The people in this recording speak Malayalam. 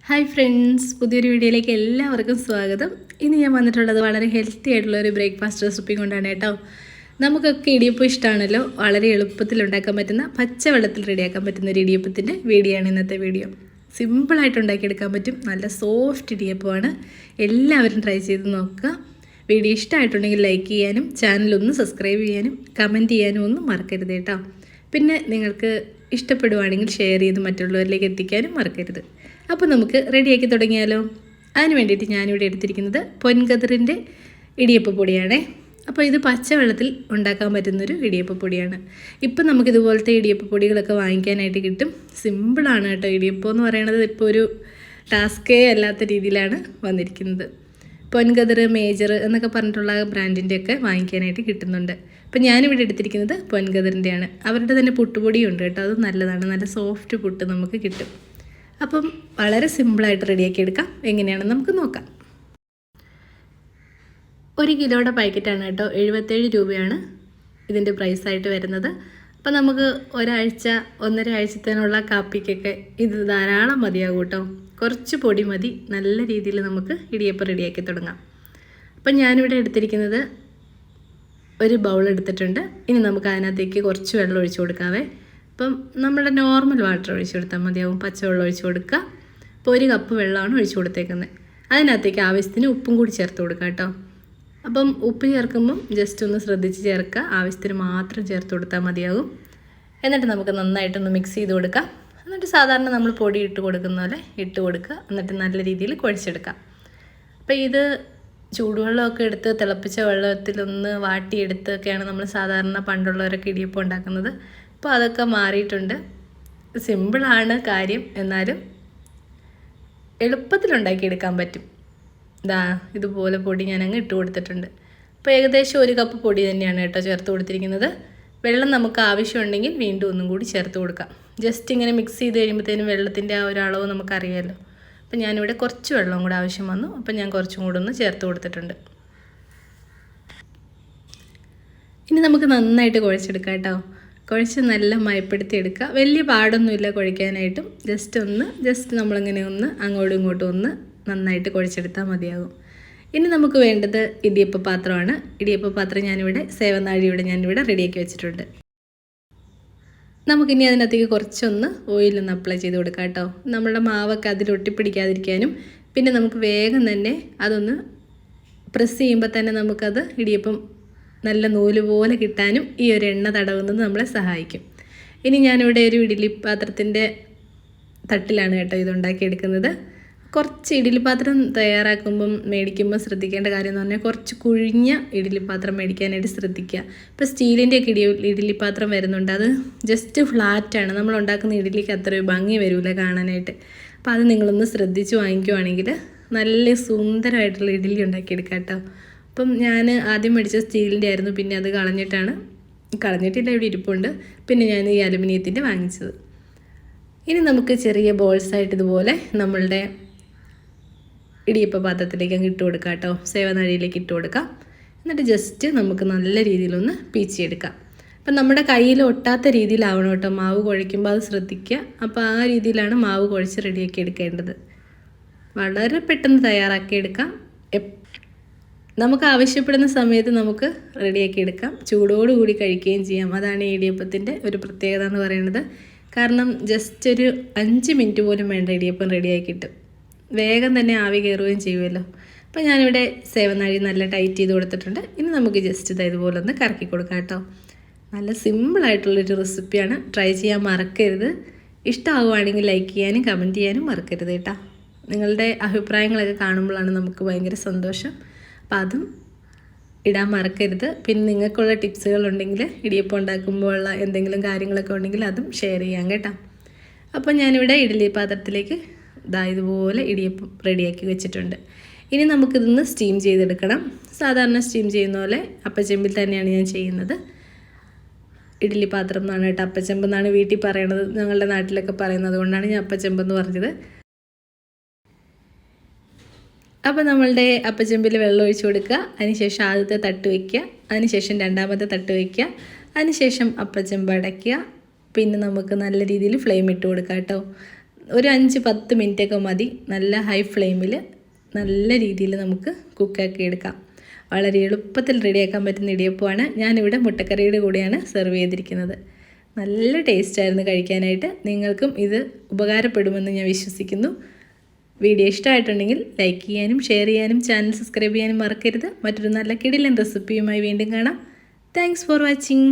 ഹായ് ഫ്രണ്ട്സ്, പുതിയൊരു വീഡിയോയിലേക്ക് എല്ലാവർക്കും സ്വാഗതം. ഇന്ന് ഞാൻ വന്നിട്ടുള്ളത് വളരെ ഹെൽത്തി ആയിട്ടുള്ള ഒരു ബ്രേക്ക്ഫാസ്റ്റ് റെസിപ്പി കൊണ്ടാണ് കേട്ടോ. നമുക്കൊക്കെ ഇടിയപ്പം ഇഷ്ടമാണല്ലോ. വളരെ എളുപ്പത്തിൽ ഉണ്ടാക്കാൻ പറ്റുന്ന, പച്ചവെള്ളത്തിൽ റെഡിയാക്കാൻ പറ്റുന്ന ഒരു ഇടിയപ്പത്തിൻ്റെ വീഡിയോ ആണ് ഇന്നത്തെ വീഡിയോ. സിമ്പിളായിട്ട് ഉണ്ടാക്കിയെടുക്കാൻ പറ്റും. നല്ല സോഫ്റ്റ് ഇടിയപ്പമാണ്. എല്ലാവരും ട്രൈ ചെയ്ത് നോക്കുക. വീഡിയോ ഇഷ്ടമായിട്ടുണ്ടെങ്കിൽ ലൈക്ക് ചെയ്യാനും ചാനലൊന്ന് സബ്സ്ക്രൈബ് ചെയ്യാനും കമൻറ്റ് ചെയ്യാനും ഒന്നും മറക്കരുത് കേട്ടോ. പിന്നെ നിങ്ങൾക്ക് ഇഷ്ടപ്പെടുവാണെങ്കിൽ ഷെയർ ചെയ്ത് മറ്റുള്ളവരിലേക്ക് എത്തിക്കാനും മറക്കരുത്. അപ്പോൾ നമുക്ക് റെഡിയാക്കി തുടങ്ങിയാലോ. അതിന് വേണ്ടിയിട്ട് ഞാനിവിടെ എടുത്തിരിക്കുന്നത് പൊൻകതിറിൻ്റെ ഇടിയപ്പപ്പൊടിയാണേ. അപ്പോൾ ഇത് പച്ചവെള്ളത്തിൽ ഉണ്ടാക്കാൻ പറ്റുന്നൊരു ഇടിയപ്പപ്പൊടിയാണ്. ഇപ്പം നമുക്കിതുപോലത്തെ ഇടിയപ്പപ്പൊടികളൊക്കെ വാങ്ങിക്കാനായിട്ട് കിട്ടും. സിമ്പിളാണ് കേട്ടോ. ഇടിയപ്പം എന്ന് പറയുന്നത് ഇപ്പോൾ ഒരു ടാസ്കേ അല്ലാത്ത രീതിയിലാണ് വന്നിരിക്കുന്നത്. പൊൻകതിർ, മേജർ എന്നൊക്കെ പറഞ്ഞിട്ടുള്ള ബ്രാൻഡിൻ്റെയൊക്കെ വാങ്ങിക്കാനായിട്ട് കിട്ടുന്നുണ്ട്. അപ്പം ഞാനിവിടെ എടുത്തിരിക്കുന്നത് പൊൻകതിറിൻ്റെയാണ്. അവരുടെ തന്നെ പുട്ടുപൊടിയും ഉണ്ട് കേട്ടോ. അത് നല്ലതാണ്. നല്ല സോഫ്റ്റ് പുട്ട് നമുക്ക് കിട്ടും. അപ്പം വളരെ സിമ്പിളായിട്ട് റെഡിയാക്കി എടുക്കാം. എങ്ങനെയാണെന്ന് നമുക്ക് നോക്കാം. 1 കിലോയുടെ പാക്കറ്റാണ് കേട്ടോ. 77 രൂപയാണ് ഇതിൻ്റെ പ്രൈസായിട്ട് വരുന്നത്. അപ്പം നമുക്ക് ഒരാഴ്ച 1.5 ആഴ്ചത്തേനുള്ള കാപ്പിക്കൊക്കെ ഇത് ധാരാളം മതിയാകും കേട്ടോ. കുറച്ച് പൊടി മതി. നല്ല രീതിയിൽ നമുക്ക് ഇടിയപ്പം റെഡിയാക്കി തുടങ്ങാം. അപ്പം ഞാനിവിടെ എടുത്തിരിക്കുന്നത് ഒരു ബൗൾ എടുത്തിട്ടുണ്ട്. ഇനി നമുക്ക് അതിനകത്തേക്ക് കുറച്ച് വെള്ളം ഒഴിച്ചു കൊടുക്കാവേ. അപ്പം നമ്മുടെ നോർമൽ വാട്ടർ ഒഴിച്ച് കൊടുത്താൽ മതിയാവും. പച്ചവെള്ളം ഒഴിച്ച് കൊടുക്കുക. ഇപ്പോൾ 1 കപ്പ് വെള്ളമാണ് ഒഴിച്ച് കൊടുത്തേക്കുന്നത്. അതിനകത്തേക്ക് ആവശ്യത്തിന് ഉപ്പും കൂടി ചേർത്ത് കൊടുക്കുക കേട്ടോ. അപ്പം ഉപ്പ് ചേർക്കുമ്പം ജസ്റ്റ് ഒന്ന് ശ്രദ്ധിച്ച് ചേർക്കുക. ആവശ്യത്തിന് മാത്രം ചേർത്ത് കൊടുത്താൽ മതിയാകും. എന്നിട്ട് നമുക്ക് നന്നായിട്ടൊന്ന് മിക്സ് ചെയ്ത് കൊടുക്കാം. എന്നിട്ട് സാധാരണ നമ്മൾ പൊടി ഇട്ട് കൊടുക്കുന്ന പോലെ ഇട്ട് കൊടുക്കുക. എന്നിട്ട് നല്ല രീതിയിൽ കുഴച്ചെടുക്കാം. അപ്പോൾ ഇത് ചൂടുവെള്ളമൊക്കെ എടുത്ത് തിളപ്പിച്ച വെള്ളത്തിലൊന്ന് വാട്ടിയെടുത്തൊക്കെയാണ് നമ്മൾ സാധാരണ പണ്ടുള്ളവരൊക്കെ ഇടിയപ്പം ഉണ്ടാക്കുന്നത്. അപ്പോൾ അതൊക്കെ മാറിയിട്ടുണ്ട്. സിമ്പിളാണ് കാര്യം, എന്നാലും എളുപ്പത്തിലുണ്ടാക്കിയെടുക്കാൻ പറ്റും. ഇതുപോലെ പൊടി ഞാനങ്ങ് ഇട്ട് കൊടുത്തിട്ടുണ്ട്. അപ്പോൾ ഏകദേശം 1 കപ്പ് പൊടി തന്നെയാണ് കേട്ടോ ചേർത്ത് കൊടുത്തിരിക്കുന്നത്. വെള്ളം നമുക്ക് ആവശ്യമുണ്ടെങ്കിൽ വീണ്ടും ഒന്നും കൂടി ചേർത്ത് കൊടുക്കാം. ജസ്റ്റ് ഇങ്ങനെ മിക്സ് ചെയ്ത് കഴിയുമ്പോഴത്തേനും വെള്ളത്തിൻ്റെ ആ ഒരു അളവ് നമുക്കറിയാമല്ലോ. അപ്പോൾ ഞാനിവിടെ കുറച്ച് വെള്ളം കൂടെ ആവശ്യം വന്നു. അപ്പോൾ ഞാൻ കുറച്ചും കൂടെ ഒന്ന് ചേർത്ത് കൊടുത്തിട്ടുണ്ട്. ഇനി നമുക്ക് നന്നായിട്ട് കുഴച്ചെടുക്കാം കേട്ടോ. കുഴച്ച് നല്ല മയപ്പെടുത്തി എടുക്കുക. വലിയ പാടൊന്നുമില്ല കുഴയ്ക്കാനായിട്ടും. ജസ്റ്റ് നമ്മളിങ്ങനെ ഒന്ന് അങ്ങോട്ടും ഇങ്ങോട്ടും ഒന്ന് നന്നായിട്ട് കുഴച്ചെടുത്താൽ മതിയാകും. ഇനി നമുക്ക് വേണ്ടത് ഇടിയപ്പ പാത്രമാണ്. ഇടിയപ്പ പാത്രം സേവനാഴിയുടെ ഞാനിവിടെ റെഡിയാക്കി വെച്ചിട്ടുണ്ട്. നമുക്കിനി അതിനകത്തേക്ക് കുറച്ചൊന്ന് ഓയിലൊന്ന് അപ്ലൈ ചെയ്ത് കൊടുക്കാം കേട്ടോ. നമ്മുടെ മാവൊക്കെ അതിൽ ഒട്ടിപ്പിടിക്കാതിരിക്കാനും പിന്നെ നമുക്ക് വേഗം തന്നെ അതൊന്ന് പ്രസ് ചെയ്യുമ്പോൾ തന്നെ നമുക്കത് ഇടിയപ്പം നല്ല നൂല് പോലെ കിട്ടാനും ഈ ഒരു എണ്ണ തടവുന്നത് നമ്മളെ സഹായിക്കും. ഇനി ഞാനിവിടെ ഒരു ഇഡ്ഡലി പാത്രത്തിൻ്റെ തട്ടിലാണ് കേട്ടോ ഇതുണ്ടാക്കിയെടുക്കുന്നത്. കുറച്ച് ഇഡ്ഡലി പാത്രം മേടിക്കുമ്പോൾ ശ്രദ്ധിക്കേണ്ട കാര്യം എന്ന് പറഞ്ഞാൽ കുറച്ച് കുഴിഞ്ഞ ഇഡ്ഡലി പാത്രം മേടിക്കാനായിട്ട് ശ്രദ്ധിക്കുക. ഇപ്പോൾ സ്റ്റീലിൻ്റെയൊക്കെ ഇഡ്ഡലി പാത്രം വരുന്നുണ്ട്. അത് ജസ്റ്റ് ഫ്ലാറ്റാണ്. നമ്മൾ ഉണ്ടാക്കുന്ന ഇഡ്ഡലിക്ക് അത്ര ഭംഗി വരില്ല കാണാനായിട്ട്. അപ്പോൾ അത് നിങ്ങളൊന്ന് ശ്രദ്ധിച്ച് വാങ്ങിക്കുവാണെങ്കിൽ നല്ല സുന്ദരമായിട്ടുള്ള ഇഡ്ഡലി ഉണ്ടാക്കിയെടുക്കാം കേട്ടോ. അപ്പം ഞാൻ ആദ്യം മേടിച്ച സ്റ്റീലിൻ്റെ ആയിരുന്നു. പിന്നെ അത് കളഞ്ഞിട്ടില്ല, ഇവിടെ ഇരിപ്പുണ്ട്. പിന്നെ ഞാൻ ഈ അലുമിനിയത്തിൻ്റെ വാങ്ങിച്ചത്. ഇനി നമുക്ക് ചെറിയ ബോൾസായിട്ട് ഇതുപോലെ നമ്മളുടെ ഇടിയപ്പ പാത്രത്തിലേക്ക് അങ്ങ് ഇട്ട് കൊടുക്കാം കേട്ടോ. സേവനാഴിയിലേക്ക് ഇട്ട് കൊടുക്കാം. എന്നിട്ട് ജസ്റ്റ് നമുക്ക് നല്ല രീതിയിലൊന്ന് പീച്ചിയെടുക്കാം. അപ്പം നമ്മുടെ കയ്യിൽ ഒട്ടാത്ത രീതിയിലാവണം കേട്ടോ. മാവ് കുഴയ്ക്കുമ്പോൾ അത് ശ്രദ്ധിക്കുക. അപ്പോൾ ആ രീതിയിലാണ് മാവ് കുഴച്ച് റെഡിയാക്കി എടുക്കേണ്ടത്. വളരെ പെട്ടെന്ന് തയ്യാറാക്കിയെടുക്കാം. നമുക്ക് ആവശ്യപ്പെടുന്ന സമയത്ത് നമുക്ക് റെഡിയാക്കി എടുക്കാം. ചൂടോടുകൂടി കഴിക്കുകയും ചെയ്യാം. അതാണ് ഈ ഇടിയപ്പത്തിൻ്റെ ഒരു പ്രത്യേകത എന്ന് പറയുന്നത്. കാരണം ജസ്റ്റ് ഒരു 5 മിനിറ്റ് പോലും വേണ്ട, ഇടിയപ്പം റെഡിയാക്കി കിട്ടും. വേഗം തന്നെ ആവി കയറുകയും ചെയ്യുമല്ലോ. അപ്പോൾ ഞാനിവിടെ സേവനാഴി നല്ല ടൈറ്റ് ചെയ്ത് കൊടുത്തിട്ടുണ്ട്. ഇനി നമുക്ക് ജസ്റ്റ് ഇതുപോലെ ഒന്ന് കറക്കി കൊടുക്കാം കേട്ടോ. നല്ല സിമ്പിളായിട്ടുള്ളൊരു റെസിപ്പിയാണ്. ട്രൈ ചെയ്യാൻ മറക്കരുത്. ഇഷ്ടമാവുകയാണെങ്കിൽ ലൈക്ക് ചെയ്യാനും കമൻറ്റ് ചെയ്യാനും മറക്കരുത് കേട്ടോ. നിങ്ങളുടെ അഭിപ്രായങ്ങളൊക്കെ കാണുമ്പോഴാണ് നമുക്ക് ഭയങ്കര സന്തോഷം. അപ്പോൾ അതും ഇടാൻ മറക്കരുത്. പിന്നെ നിങ്ങൾക്കുള്ള ടിപ്സുകളുണ്ടെങ്കിൽ ഇടിയപ്പം ഉണ്ടാക്കുമ്പോൾ ഉള്ള എന്തെങ്കിലും കാര്യങ്ങളൊക്കെ ഉണ്ടെങ്കിൽ അതും ഷെയർ ചെയ്യാം കേട്ടോ. അപ്പോൾ ഞാനിവിടെ ഇഡ്ഡലി പാത്രത്തിലേക്ക് ഇതുപോലെ ഇടിയപ്പം റെഡിയാക്കി വെച്ചിട്ടുണ്ട്. ഇനി നമുക്കിതൊന്ന് സ്റ്റീം ചെയ്തെടുക്കണം. സാധാരണ സ്റ്റീം ചെയ്യുന്ന പോലെ അപ്പച്ചെമ്പിൽ തന്നെയാണ് ഞാൻ ചെയ്യുന്നത്. ഇഡ്ഡലി പാത്രം എന്നാണ് കേട്ടോ, അപ്പച്ചെമ്പെന്നാണ് വീട്ടിൽ പറയണത്. ഞങ്ങളുടെ നാട്ടിലൊക്കെ പറയുന്നത് കൊണ്ടാണ് ഞാൻ അപ്പച്ചെമ്പെന്ന് പറഞ്ഞത്. അപ്പോൾ നമ്മളുടെ അപ്പച്ചെമ്പിൽ വെള്ളം ഒഴിച്ച് കൊടുക്കുക. അതിനുശേഷം ആദ്യത്തെ തട്ട് വയ്ക്കുക. അതിനുശേഷം രണ്ടാമത്തെ തട്ട് വയ്ക്കുക. അതിനുശേഷം അപ്പച്ചെമ്പ് അടയ്ക്കുക. പിന്നെ നമുക്ക് നല്ല രീതിയിൽ ഫ്ലെയിം ഇട്ട് കൊടുക്കാം കേട്ടോ. ഒരു 5-10 മിനിറ്റൊക്കെ മതി. നല്ല ഹൈ ഫ്ലെയിമിൽ നല്ല രീതിയിൽ നമുക്ക് കുക്കാക്കി എടുക്കാം. വളരെ എളുപ്പത്തിൽ റെഡിയാക്കാൻ പറ്റുന്ന ഇടിയപ്പമാണ്. ഞാനിവിടെ മുട്ടക്കറിയുടെ കൂടെയാണ് സെർവ് ചെയ്തിരിക്കുന്നത്. നല്ല ടേസ്റ്റായിരുന്നു കഴിക്കാനായിട്ട്. നിങ്ങൾക്കും ഇത് ഉപകാരപ്പെടുമെന്ന് ഞാൻ വിശ്വസിക്കുന്നു. വീഡിയോ ഇഷ്ടമായിട്ടുണ്ടെങ്കിൽ ലൈക്ക് ചെയ്യാനും ഷെയർ ചെയ്യാനും ചാനൽ സബ്സ്ക്രൈബ് ചെയ്യാനും മറക്കരുത്. മറ്റൊരു നല്ല കിടിലൻ റെസിപ്പിയുമായി വീണ്ടും കാണാം. Thanks for watching.